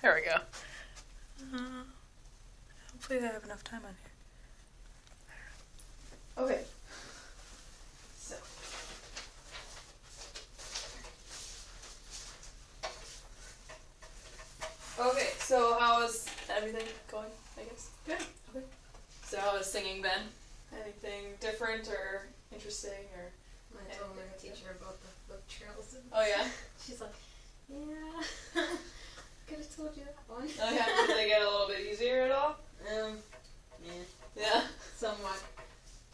There we go. Hopefully I have enough time on here. Okay. So. Okay, so how is everything going, I guess? Good. Okay. So how has singing been? Anything different or interesting or? I told my teacher about the lip trails. Oh yeah? She's like, yeah, could have told you that one. Oh yeah, did they get a little bit easier at all? Yeah. Yeah? Somewhat.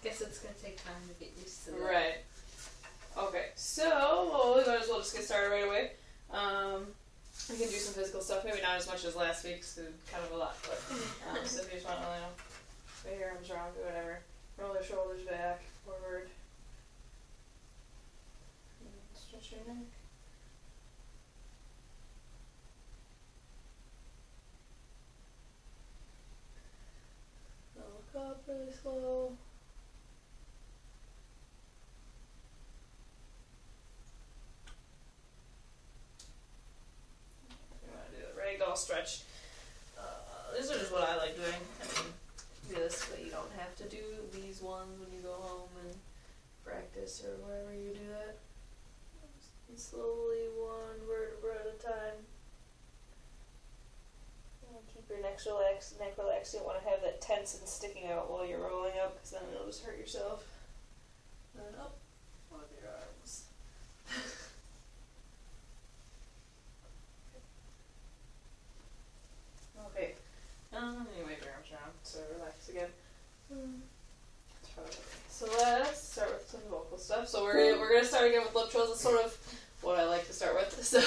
Guess it's going to take time to get used to that. Right. Okay, so, well, we might as well just get started right away. We can do some physical stuff, maybe not as much as last week's, kind of a lot, but, so if you just want to, sway your arms around, do whatever. Roll your shoulders back, forward. And stretch your neck. Now look up really slow. Stretch. These are just what I like doing. I mean, do this, but you don't have to do these ones when you go home and practice or wherever you do that. Just slowly, one vertebra at a time. And keep your neck relaxed. You don't want to have that tense and sticking out while you're rolling up, because then it'll just hurt yourself. And up with your arms. Okay, you wave your arms around, so relax again. So let's start with some vocal stuff. So we're gonna start again with lip trills. It's sort of what I like to start with. So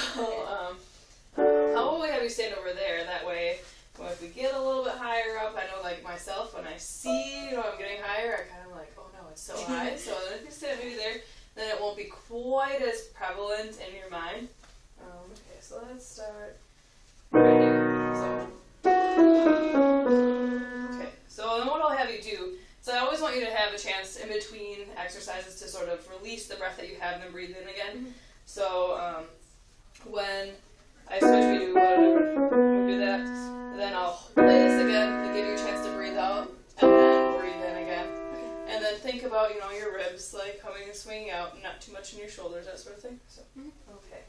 how about we have you stand over there? That way, if we get a little bit higher up, I know like myself when I see I'm getting higher, I kind of like, oh no, it's so high. So then if you stand maybe there, then it won't be quite as prevalent in your mind. Okay, so let's start right here. Okay, so then what I'll have you do, so I always want you to have a chance in between exercises to sort of release the breath that you have and then breathe in again. Mm-hmm. So when I switch, we do that, then I'll play this again to give you a chance to breathe out and then breathe in again. Okay. And then think about, your ribs like coming and swinging out, not too much in your shoulders, that sort of thing. So, okay.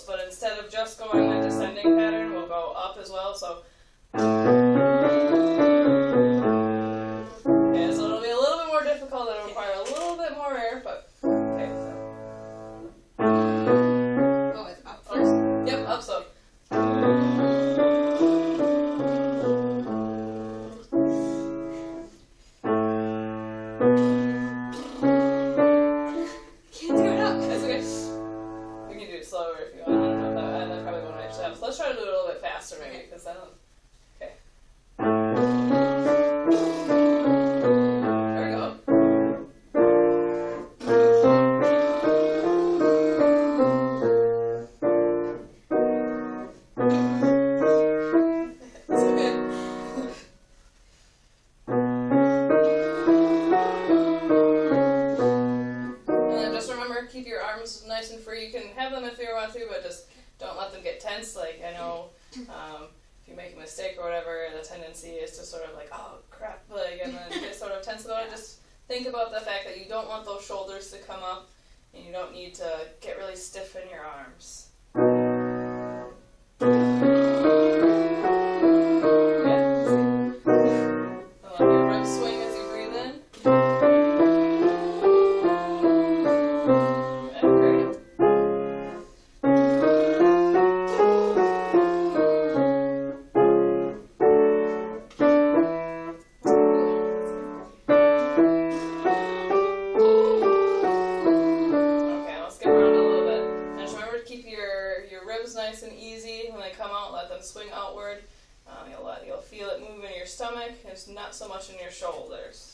But instead of just going in a descending pattern, we'll go up as well. So, okay, so it'll be a little bit more difficult. It'll require a little bit more air, but okay. So. Oh, it's up first? Yep, up so. Let's try to do it a little bit faster maybe, because I don't... Okay. There we go. That's okay. And then just remember, keep your arms nice and free. You can have them if you want to, but just don't let them get tense. Like, I know if you make a steak or whatever, the tendency is to sort of like, oh crap, like, and then get sort of tense about it. Just think about the fact that you don't want those shoulders to come up, and you don't need to get really stiff in your arms. Nice and easy. When they come out, let them swing outward. You'll feel it move in your stomach. It's not so much in your shoulders.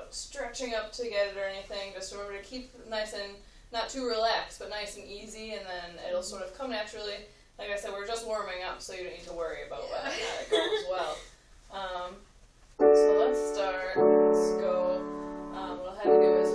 Stretching up to get it or anything. Just remember to keep nice and not too relaxed, but nice and easy, and then it'll sort of come naturally. Like I said, we're just warming up, so you don't need to worry about whether it goes well. So let's start. Let's go. What I'll have you do is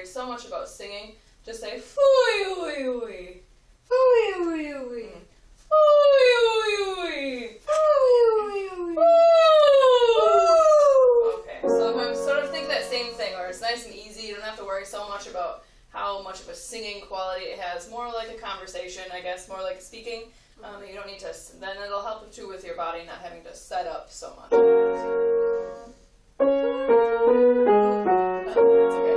so much about singing. Just say fooey ooey ooey. Fooey ooey ooey. Fooey ooey ooey. Fooey ooey ooey. Okay, so I'm sort of think that same thing where it's nice and easy. You don't have to worry so much about how much of a singing quality it has. More like a conversation, I guess, more like speaking. You don't need to, then it'll help too with your body not having to set up so much. It's okay.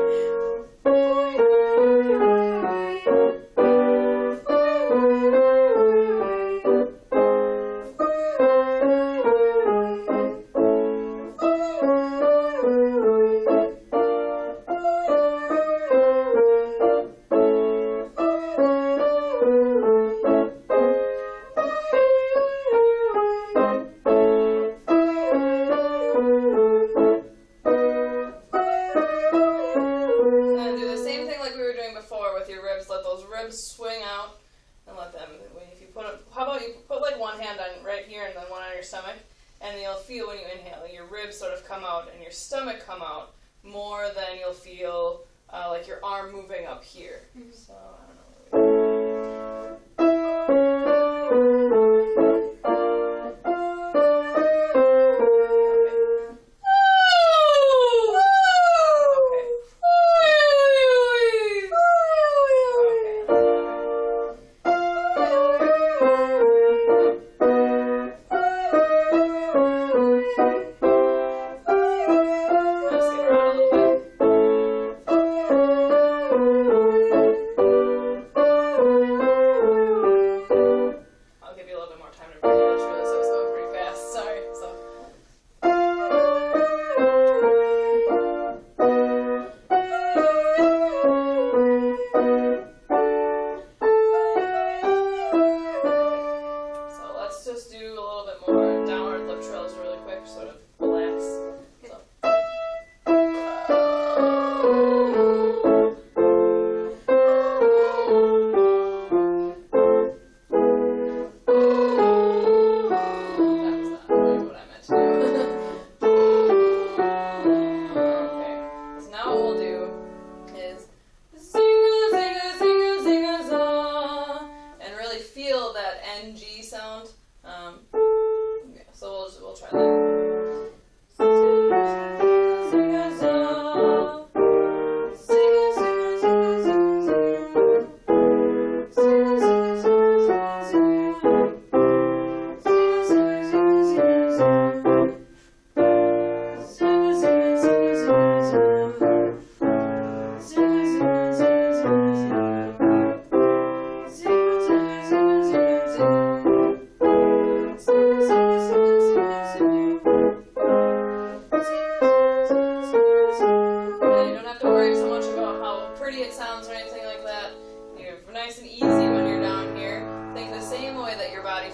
Swing out and let them. If you how about you put like one hand on right here and then one on your stomach, and you'll feel when you inhale your ribs sort of come out and your stomach come out more than you'll feel like your arm moving up here. Mm-hmm. So I don't know.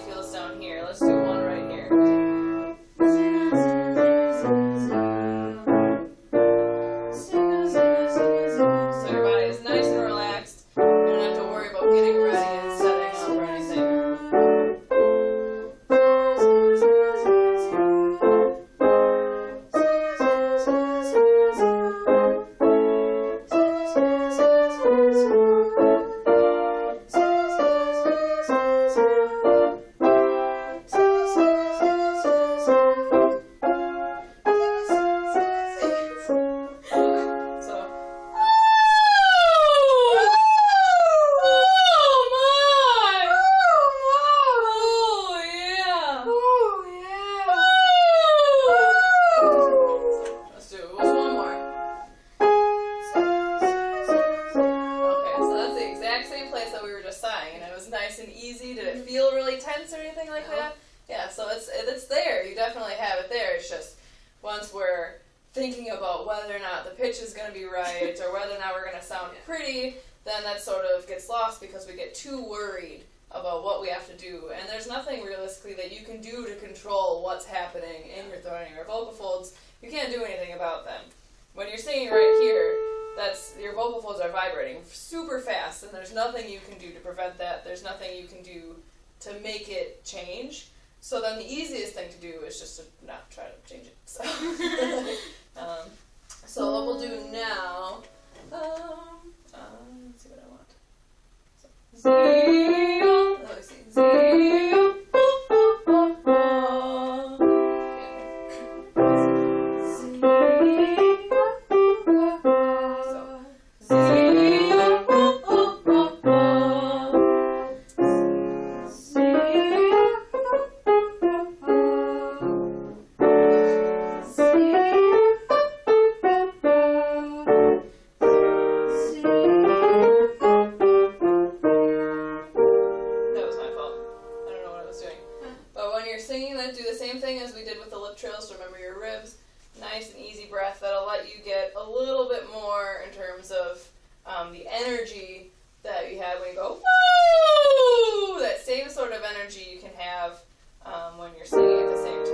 feel this down here. Let's do one right here. So your body is nice and relaxed. You don't have to worry about getting ready and setting up or anything. It's there. You definitely have it there. It's just once we're thinking about whether or not the pitch is going to be right or whether or not we're going to sound pretty, then that sort of gets lost because we get too worried about what we have to do. And there's nothing realistically that you can do to control what's happening in your throat and your vocal folds. You can't do anything about them. When you're singing right here, that's your vocal folds are vibrating super fast, and there's nothing you can do to prevent that. There's nothing you can do to make it change. So then the easiest thing to do is just to not try to change it. So, so what we'll do now, let's see what I want. So, let me see. The energy that you have when you go, woo! That same sort of energy you can have when you're singing at the same time.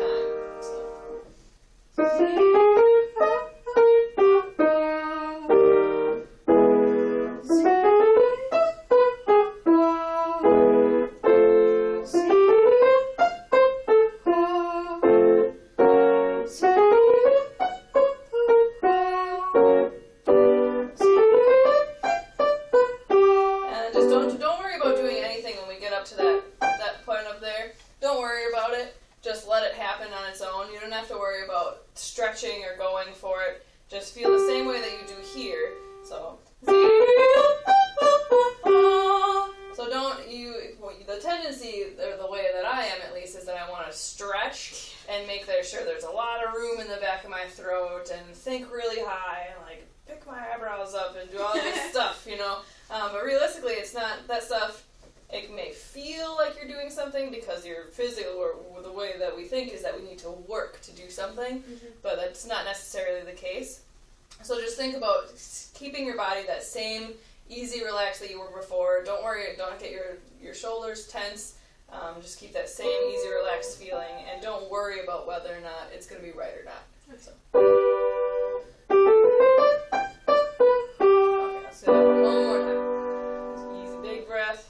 Stretching or going for it. Just feel the same way that you do here. So don't the tendency, or the way that I am at least, is that I want to stretch and make sure there's a lot of room in the back of my throat and think really high and like pick my eyebrows up and do all this stuff, you know. But realistically, it's not that stuff. It may feel like you're doing something because you're physical, or the way that we think is that we need to work to do something, but that's not necessarily the case. So just think about keeping your body that same easy, relaxed that you were before. Don't worry, don't get your shoulders tense. Just keep that same easy, relaxed feeling, and don't worry about whether or not it's going to be right or not. So. Okay, let's do that one more time. Easy, big breath.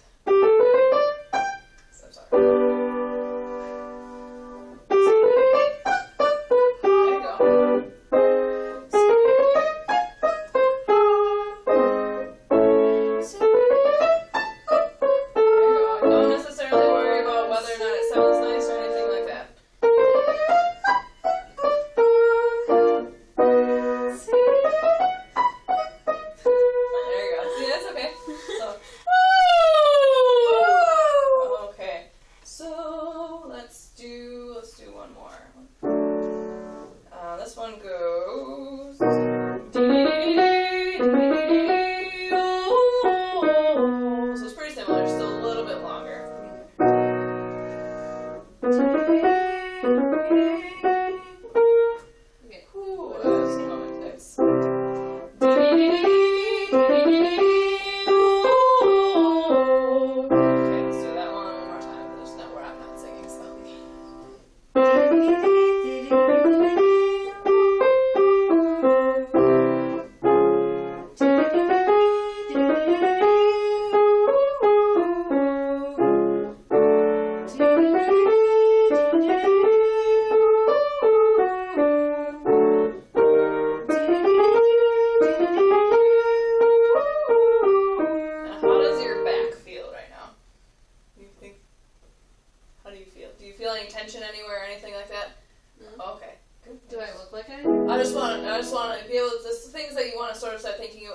just want to be able to, the things that you want to sort of start thinking,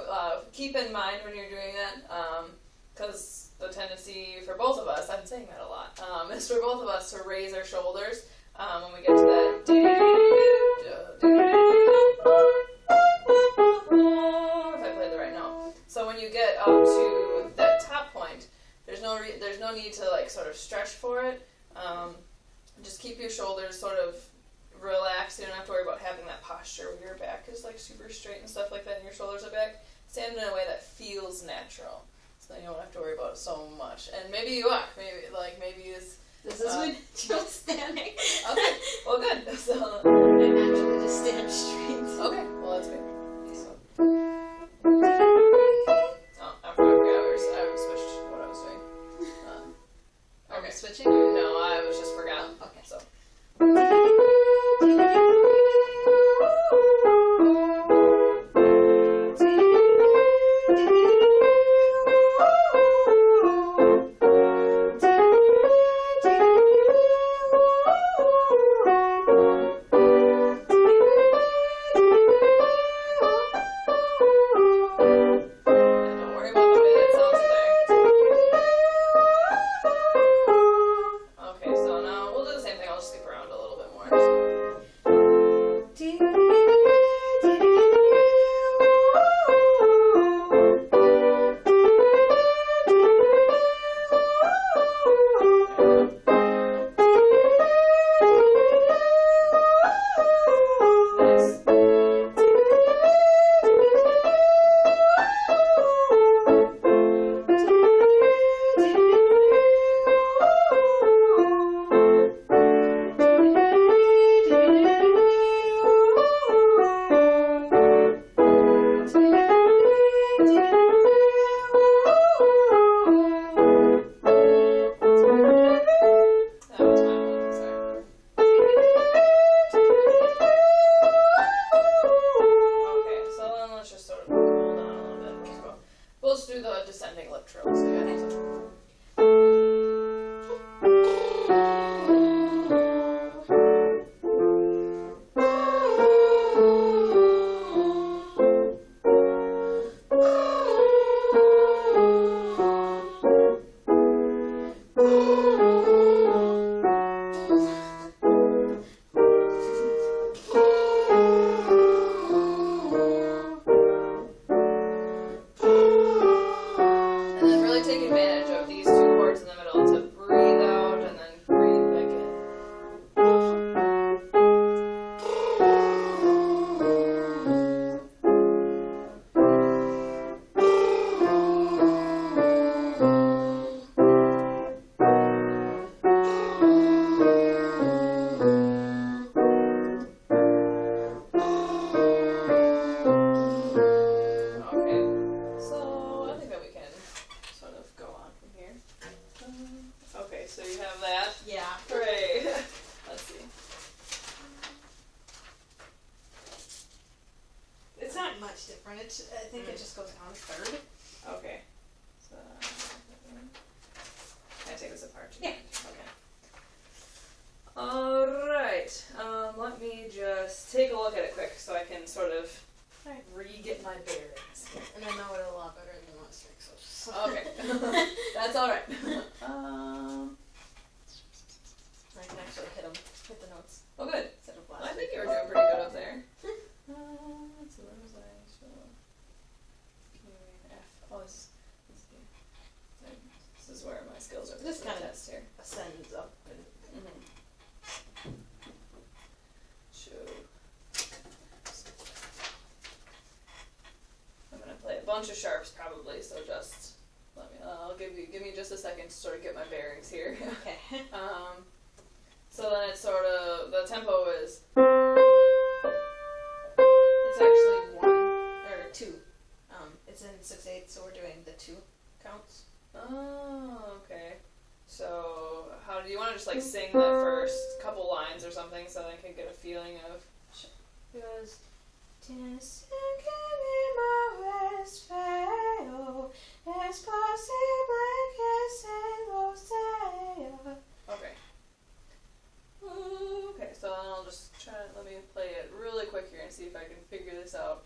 keep in mind when you're doing that, because the tendency for both of us, I'm saying that a lot, is for both of us to raise our shoulders when we get to that if I played the right note. So when you get up to that top point, there's no need to like sort of stretch for it. Just keep your shoulders sort of relaxed. You don't have to worry about having that posture where your back is like super straight and stuff like that, and your shoulders are back. Stand in a way that feels natural, so then you don't have to worry about it so much. And maybe you are. Maybe this is when you're standing. Okay, well good. So I naturally just stand straight. Okay, well that's good. Oh, I forgot I switched what I was doing. Are we Okay. switching? No, I was just forgot. Okay. So. Don't worry about the way that sounds there. Okay, so now we'll do the same thing. I'll just skip around a little bit more. Nice. That was my one, sorry. Okay, so then let's just sort of hold on a little bit. We'll just do the descending lip trills again. And then really take advantage of these two chords in the middle to breathe out and then breathe back in. Okay, so I think that we can sort of go on from here. Okay, so you have that. Yeah. Hooray! Let's see. It's not much different. I think it just goes down a third. Okay. So, can I take this apart? Yeah. Okay. Alright. Let me just take a look at it quick so I can sort of re-get my bearings. And I know it a lot better than last week, so Okay. That's alright. I can actually hit the notes. Oh, good. Instead of Well, last I think week. you were doing pretty good up there. So where was I? F. Oh, this is where my skills are. This kind of test here. ascends up and I'm gonna play a bunch of sharps probably, so just let me. I'll give me just a second to sort of get my bearings here. okay. So then it's sort of the tempo is. It's actually 1 or 2. It's in 6/8, so we're doing the 2 counts. Oh, okay. So how do you want to just like sing that first couple lines or something so I can get a feeling of? It goes. Just give me my best fail. It's possible que se lo sea. Okay. Okay, so then I'll just let me play it really quick quick here and see if I can figure this out.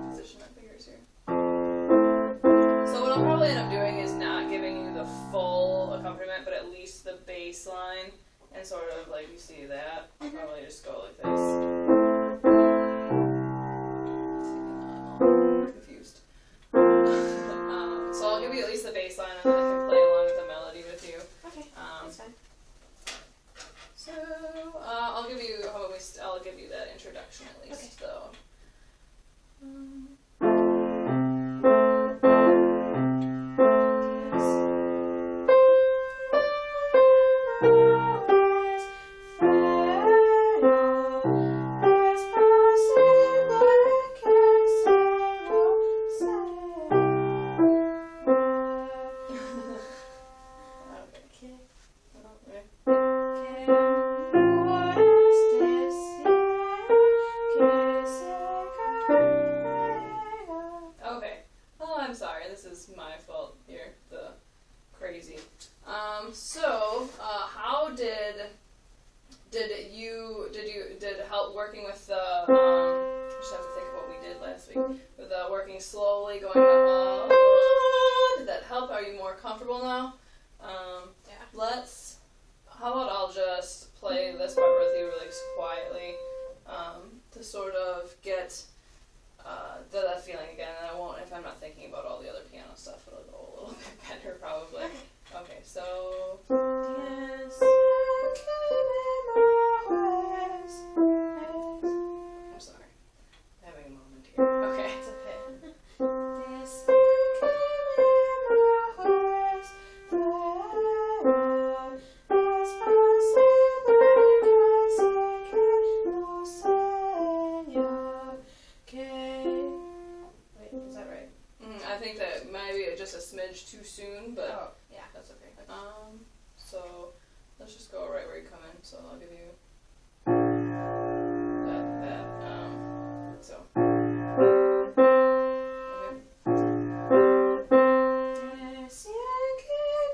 Reposition my fingers here. So what I'll probably end up doing is not giving you the full accompaniment, but at least the bass line, and sort of like you see that. I'll probably just go like this. I'm confused. So I'll give you at least the bass line, and then I can play along with the melody with you. Okay, that's fine. So I'll give you. How about I'll give you that introduction at least, Okay. though. Okay. Oh, I'm sorry. This is my fault here. The crazy. So, how did help working with the I just have to think of what we did last week with working slowly, going up. Did that help? Are you more comfortable now? Yeah. How about I'll just play this part with you really quietly to sort of get that feeling again, and I won't, if I'm not thinking about all the other piano stuff, it'll go a little bit better probably. Okay, so... Yes, I'm sorry. I'm having a moment here. Okay. It's okay. I think that maybe just a smidge too soon, but yeah, that's okay. So let's just go right where you come in. So I'll give you that. So. Okay.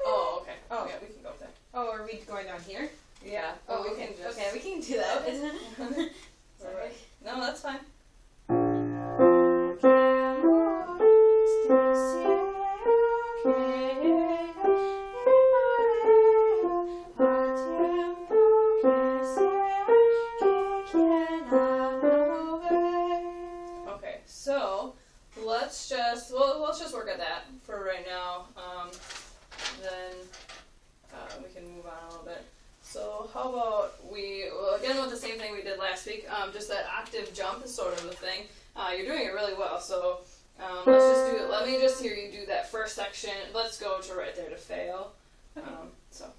Oh, okay. Oh, yeah, we can go up there. Oh, are we going down here? Yeah. Oh, we okay. can just. Okay, we can do that. Sorry. No, that's fine. Okay, so let's just work at that for right now. Then we can move on a little bit. So how about again with the same thing we did last week, just that octave jump is sort of the thing. You're doing it really well, so let me just hear you do that first section. Let's go to right there to fail. So.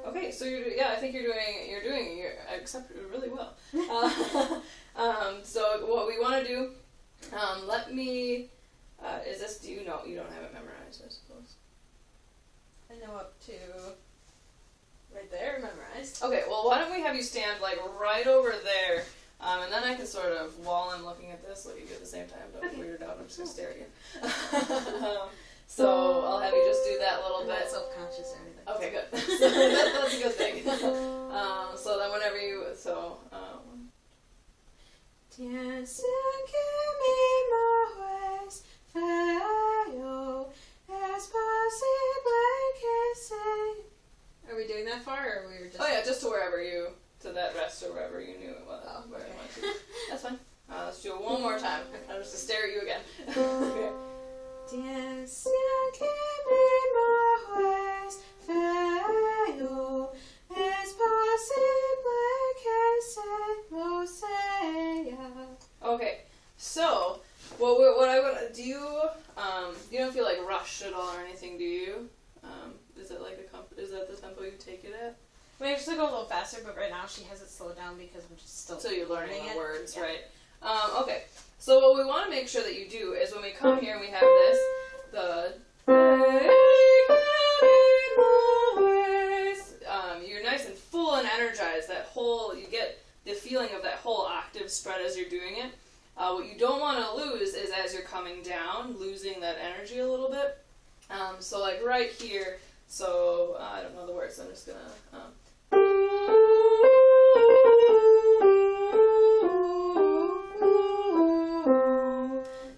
Okay, so I think you're doing really well. So what we want to do, is this, you don't have it memorized, I suppose. I know up to right there, memorized. Okay, well, why don't we have you stand, like, right over there, and then I can sort of, while I'm looking at this, look at you at the same time, don't weird out, I'm just going to stare at you. So I'll have you just do that little bit. Not self-conscious or anything. Okay, good. So that's a good thing. So then whenever you, Are we doing that far, or we were just... Oh yeah, just to that rest or wherever you knew it was. Oh, where okay. it went to. That's fine. Let's do it one more time. I'm just to stare at you again. Okay. Okay, so what I would do you don't feel like rushed at all or anything, do you? Is it like is that the tempo you take it at? I mean, I should go a little faster, but right now she has it slowed down because I'm just still. So you're learning the it. words, Yeah. right? Okay. So what we want to make sure that you do is when we come here and we have this, you're nice and full and energized. You get the feeling of So like right here, so I don't know the words, so I'm just gonna,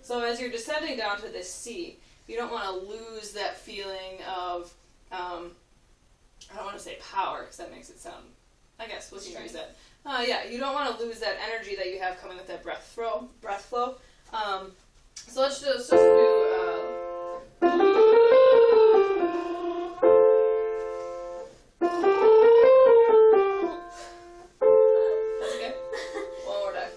so as you're descending down to this C, you don't want to lose that feeling of, I don't want to say power, because that makes it sound, I guess, we'll use that. Yeah, you don't want to lose that energy that you have coming with that breath flow. So let's just do, that's okay? One more time.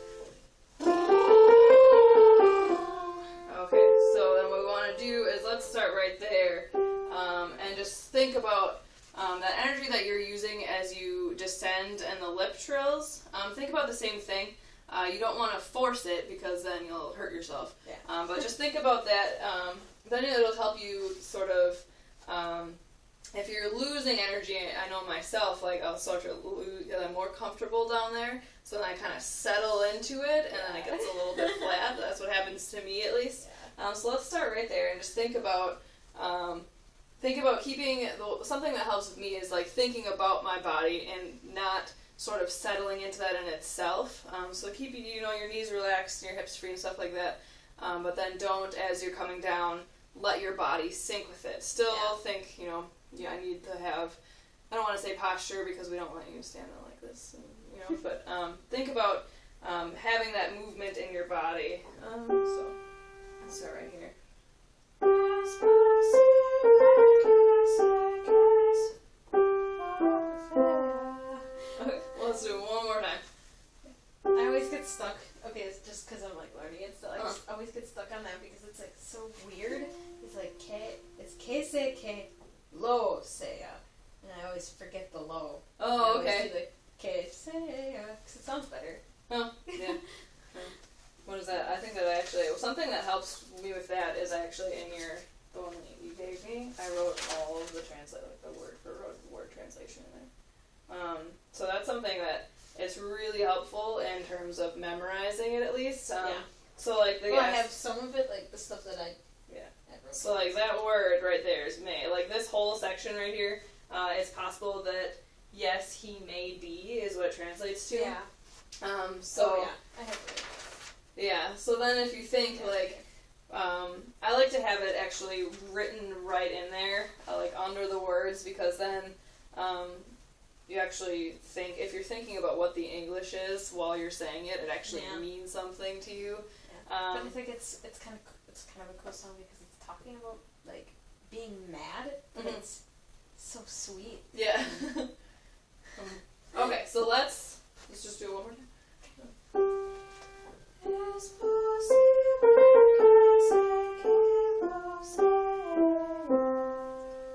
Okay, so then what we want to do is let's start right there, and just think about that energy that you're using as you descend and the lip trills. Think about the same thing. You don't want to force it because then you'll hurt yourself. Yeah. But just think about that. Then it'll help you sort of, if you're losing energy, I know myself, like I'll start to lose, I'm more comfortable down there, so then I kind of settle into it, and then it gets a little bit flat. That's what happens to me, at least. So let's start right there and just think about keeping, something that helps with me is like thinking about my body and not sort of settling into that in itself. So keep your knees relaxed and your hips free and stuff like that. But then don't, as you're coming down, let your body sink with it. Still think, I need to have, I don't want to say posture because we don't want you to stand there like this, but think about having that movement in your body. So let's start right here. Okay, let's do it one more time. I always get stuck. Okay, it's just because I'm like learning it, so I just always get stuck on that because it's like so weird. It's like it's que lo sea, and I always forget the lo. Oh, okay. Do the que sea because it sounds better. Oh, yeah. What is that? I think that actually, something that helps me with that is actually in the one that you gave me, I wrote all of the word translation in there. So that's something that it's really helpful in terms of memorizing it, at least. So like I have some of it, like the stuff that I wrote. So like that word right there is may. Like this whole section right here, it's possible that yes, he may be is what it translates to. Yeah. I have it. Yeah. So then if you think like, I like to have it actually written right in there, like under the words, because then you actually think, if you're thinking about what the English is while you're saying it, it actually means something to you. Yeah. But I think it's kind of a cool song because it's talking about like being mad, but it's so sweet. Yeah. Okay, so let's just do it one more time.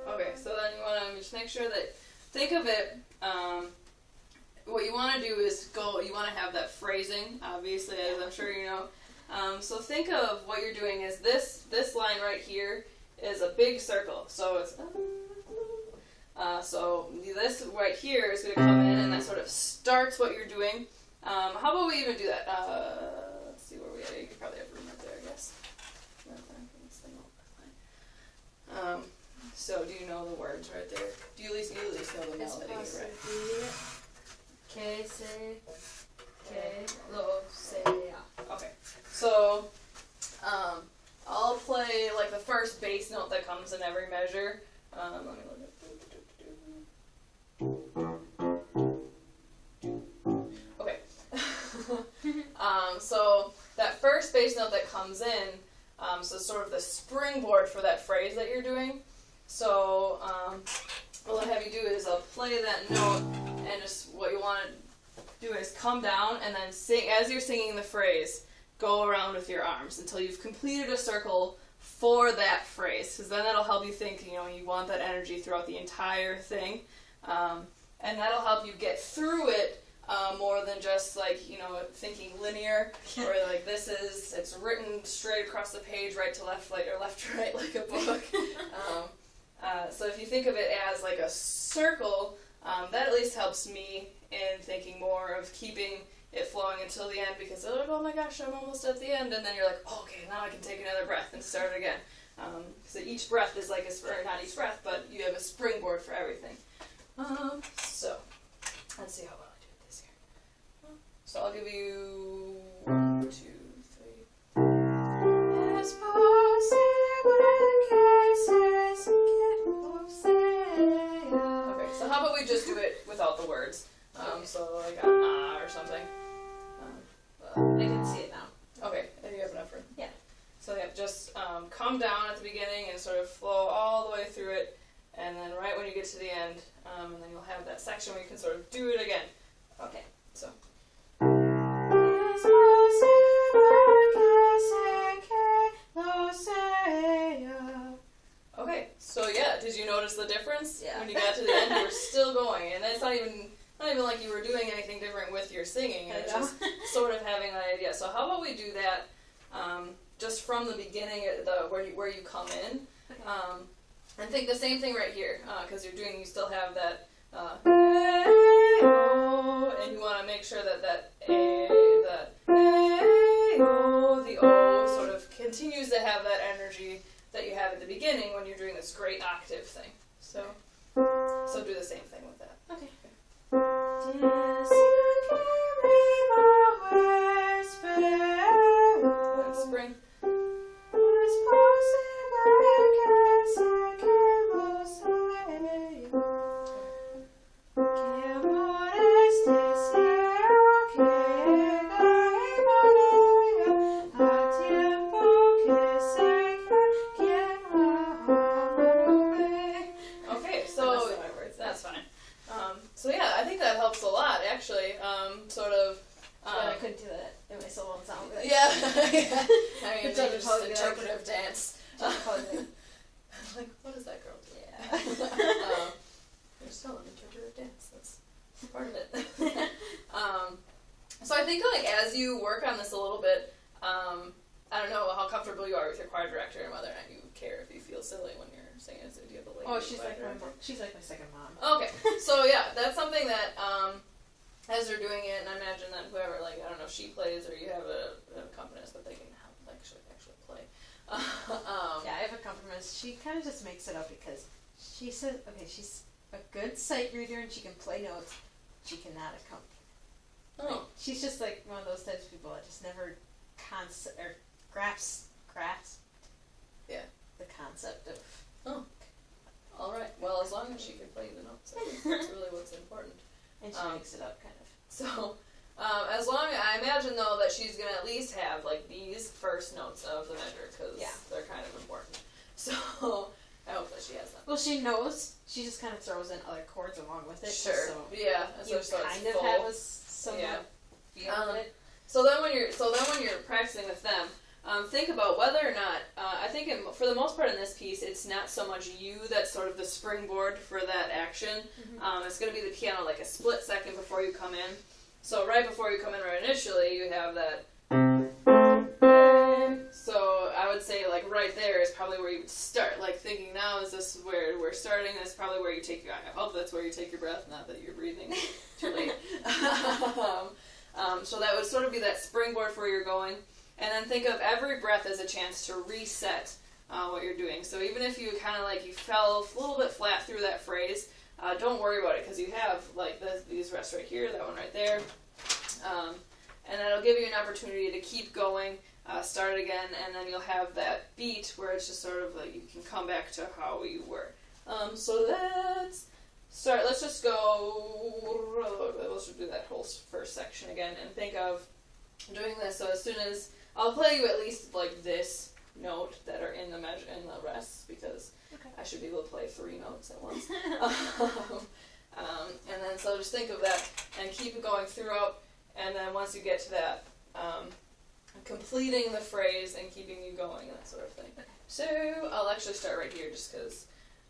Okay, so then you want to just make sure that, think of it, what you want to do is you want to have that phrasing, obviously, as I'm sure you know. So think of what you're doing is this line right here is a big circle. So it's, so this right here is going to come in and that sort of starts what you're doing. How about we even do that? Let's see where we are. You could probably have room up there, I guess. So do you know the words right there? Do you at least know the melody, right? Que lo sea. Okay. So I'll play like the first bass note that comes in every measure. Let me look at. Okay. So that first bass note that comes in, so sort of the springboard for that phrase that you're doing. So what I'll have you do is I'll play that note, and just what you want to do is come down and then sing as you're singing the phrase. Go around with your arms until you've completed a circle for that phrase, because then that'll help you think. You want that energy throughout the entire thing, and that'll help you get through it. More than just like, thinking linear, or like it's written straight across the page, right to left, or left to right, like a book. So if you think of it as like a circle, that at least helps me in thinking more of keeping it flowing until the end, because they're like, oh my gosh, I'm almost at the end, and then you're like, oh, okay, now I can take another breath and start again. So each breath is like or not each breath, but you have a springboard for everything. So let's see how well I do this here. So I'll give you 1, 2, 3. It's possible cases get okay, so how about we just do it without the words? So like or something. I can see it now. Okay, and you have enough room. Yeah. So yeah, just come down at the beginning and sort of flow all the way through it, and then right when you get to the end, and then you'll have that section where you can sort of do it again. Okay. So. Okay, so yeah, did you notice the difference? Yeah. When you got to the end, you were still going, and it's not even like you were doing anything different with your singing. It's just sort of having that idea. So how about we do that just from the beginning, where you come in, and think the same thing right here, because you still have that, and you want to make sure that the O sort of continues to have that energy that you have at the beginning when you're doing this great octave thing. So do the same thing with that. Okay. And spring. Okay, so that's fine. So yeah, I think that helps a lot, actually. Sort of. I couldn't do that in my solo ensemble. Yeah. I mean, It's it's just probably interpretive dance. Like, what does that girl do? Yeah. There's still an interpretive dance. That's part of it. So I think like as you work on this a little bit, I don't know how comfortable you are with your choir director and whether or not you care if you feel silly when you're singing. So do you have a lady? Oh, she's like my second mom. Okay, so yeah, that's something that as they're doing it, and I imagine that whoever, like, I don't know if she plays or you have an accompanist that they can help actually play. Yeah, I have a accompanist. She kind of just makes it up because she says, okay, she's a good sight reader and she can play notes. She cannot accompany. Oh. She's just like one of those types of people that just never grasp the concept of. Oh. All right. Well, as long as she can play the notes, I think that's really what's important. And she makes it up, kind of. So, as long I imagine though that she's gonna at least have like these first notes of the measure because they're kind of important. So, I hope that she has them. Well, she knows. She just kind of throws in other chords along with it. Sure. So yeah. you kind of have some feel of it. So then when you're practicing with them, think about whether or not, I think for the most part in this piece, it's not so much you that's sort of the springboard for that action. Mm-hmm. It's going to be the piano like a split second before you come in. So right before you come in right initially, you have that. So I would say like right there is probably where you would start. Like thinking now is this where we're starting? That's probably where you take your, I hope that's where you take your breath, not that you're breathing too late. So that would sort of be that springboard for where you're going. And then think of every breath as a chance to reset what you're doing. So even if you kind of like you fell a little bit flat through that phrase, don't worry about it because you have like these rests right here, that one right there. And that'll give you an opportunity to keep going, start again, and then you'll have that beat where it's just sort of like you can come back to how you were. So let's start. Let's just go. Let's do that whole first section again and think of doing this. So as soon as I'll play you at least like this note that are in the measure in the rests because I should be able to play 3 notes at once. And then so just think of that and keep it going throughout. And then once you get to that, completing the phrase and keeping you going and that sort of thing. Okay. So I'll actually start right here just because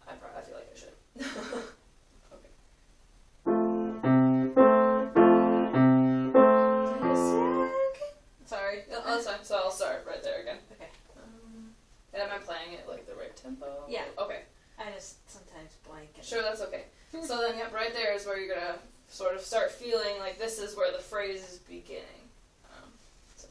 I feel like I should. Okay. Sorry. No, that's fine. So I'll start right there again. Okay. And am I playing it like the right tempo? Yeah. Okay. I just sometimes blank. Sure, that's okay. So then, yep, right there is where you're gonna sort of start feeling like this is where the phrase is beginning. So.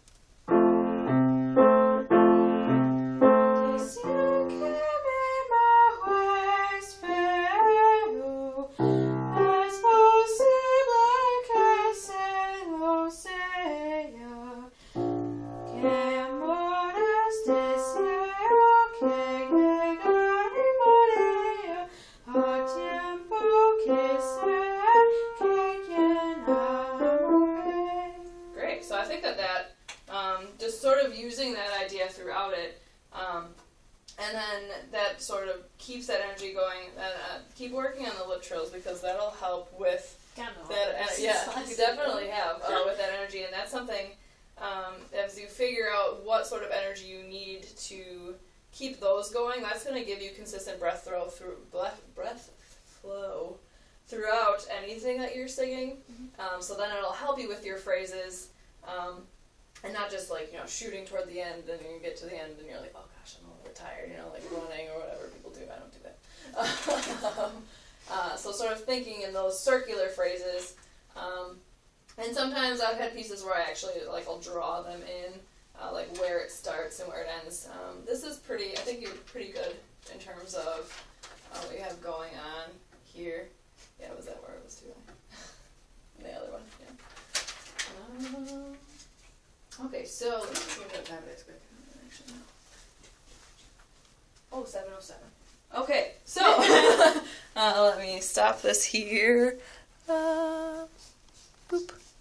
keeps that energy going. Keep working on the lip trills because that'll help with that. Yeah, you definitely have with that energy, and that's something as you figure out what sort of energy you need to keep those going. That's going to give you consistent breath flow throughout anything that you're singing. So then it'll help you with your phrases. And not just like, shooting toward the end, and you get to the end and you're like, oh gosh, I'm a little bit tired, like running or whatever people do. I don't do that. So sort of thinking in those circular phrases. And sometimes I've had pieces where I actually, I'll draw them in, where it starts and where it ends. This is I think you're pretty good in terms of what you have going on here. Yeah, was that where it was too? And the other one, yeah. Okay, so let's see what time it is quick. Actually, no. Oh, 7:07. Okay, so let me stop this here. Boop.